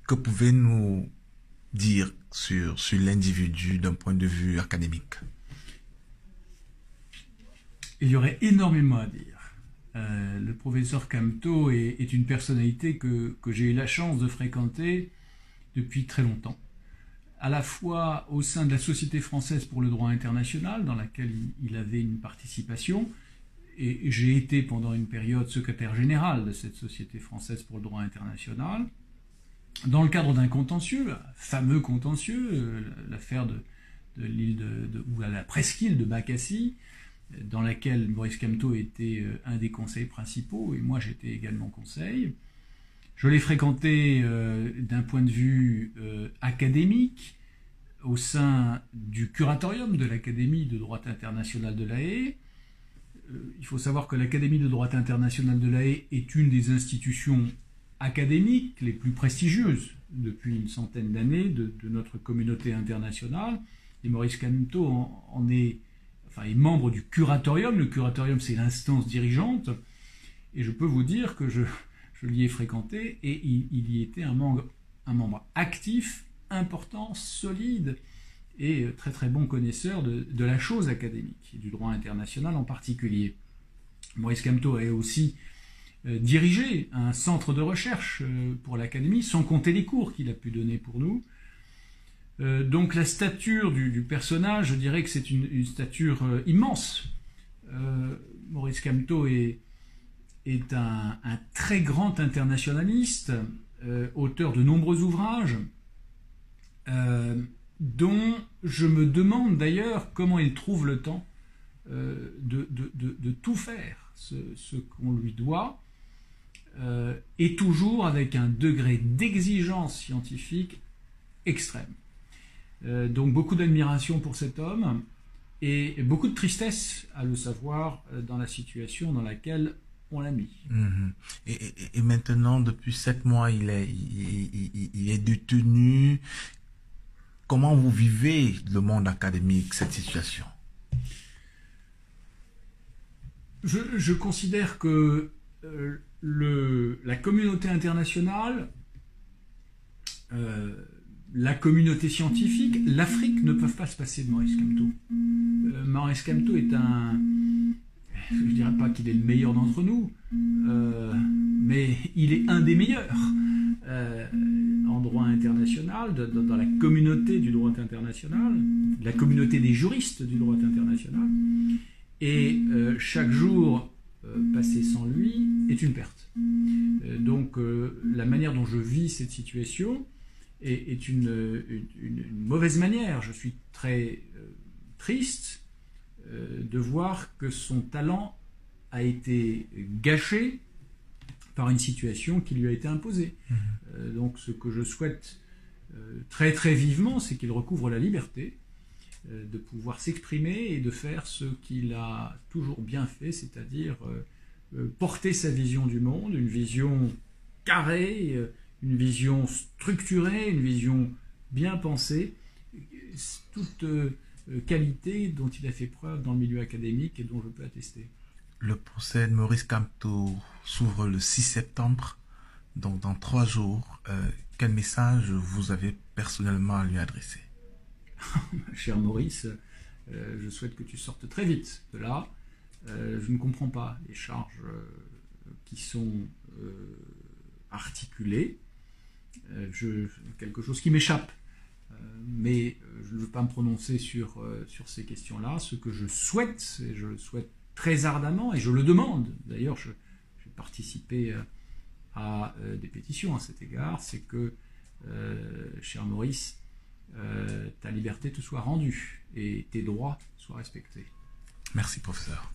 Que pouvez-nous dire sur l'individu d'un point de vue académique? Il y aurait énormément à dire. Le professeur Camteau est une personnalité que j'ai eu la chance de fréquenter depuis très longtemps, à la fois au sein de la Société française pour le droit international, dans laquelle il avait une participation, et j'ai été pendant une période secrétaire général de cette Société française pour le droit international, dans le cadre d'un contentieux, un fameux contentieux, l'affaire de l'île ou à la presqu'île de Bakassi, dans laquelle Maurice Camteau était un des conseils principaux, et moi j'étais également conseil. Je l'ai fréquenté d'un point de vue académique, au sein du curatorium de l'Académie de droit international de La Haye. Il faut savoir que l'Académie de droit international de La Haye est une des institutions académiques les plus prestigieuses depuis une centaine d'années de notre communauté internationale. Et Maurice Camteau est membre du curatorium. Le curatorium, c'est l'instance dirigeante. Et je peux vous dire que je l'y ai fréquenté et il y était un membre actif, important, solide et très très bon connaisseur de la chose académique et du droit international en particulier. Maurice Camteau a aussi dirigé un centre de recherche pour l'Académie, sans compter les cours qu'il a pu donner pour nous. Donc la stature du personnage, je dirais que c'est une stature immense. Maurice Camteau est un très grand internationaliste, auteur de nombreux ouvrages, dont je me demande d'ailleurs comment il trouve le temps de tout faire, ce qu'on lui doit, et toujours avec un degré d'exigence scientifique extrême. Donc beaucoup d'admiration pour cet homme, et beaucoup de tristesse à le savoir dans la situation dans laquelle on l'a mis. Et maintenant, depuis 7 mois, il est détenu. Comment vous vivez le monde académique, cette situation? Je considère que la communauté internationale, la communauté scientifique, l'Afrique ne peuvent pas se passer de Maurice Camteau. Maurice Camteau est je ne dirais pas qu'il est le meilleur d'entre nous, mais il est un des meilleurs en droit international, dans la communauté du droit international, la communauté des juristes du droit international. Et chaque jour passé sans lui est une perte. Donc la manière dont je vis cette situation est une mauvaise manière. Je suis très triste de voir que son talent a été gâché par une situation qui lui a été imposée. Donc ce que je souhaite très très vivement, c'est qu'il recouvre la liberté de pouvoir s'exprimer et de faire ce qu'il a toujours bien fait, c'est-à-dire porter sa vision du monde, une vision carrée, une vision structurée, une vision bien pensée, toute qualité dont il a fait preuve dans le milieu académique et dont je peux attester. Le procès de Maurice Camteau s'ouvre le 6 septembre, donc dans 3 jours. Quel message vous avez personnellement à lui adresser? Cher Maurice, je souhaite que tu sortes très vite de là. Je ne comprends pas les charges qui sont articulées. Quelque chose qui m'échappe. Mais je ne veux pas me prononcer sur ces questions-là. Ce que je souhaite, et je le souhaite très ardemment, et je le demande, d'ailleurs j'ai participé à des pétitions à cet égard, c'est que, cher Maurice, ta liberté te soit rendue et tes droits soient respectés. Merci, professeur.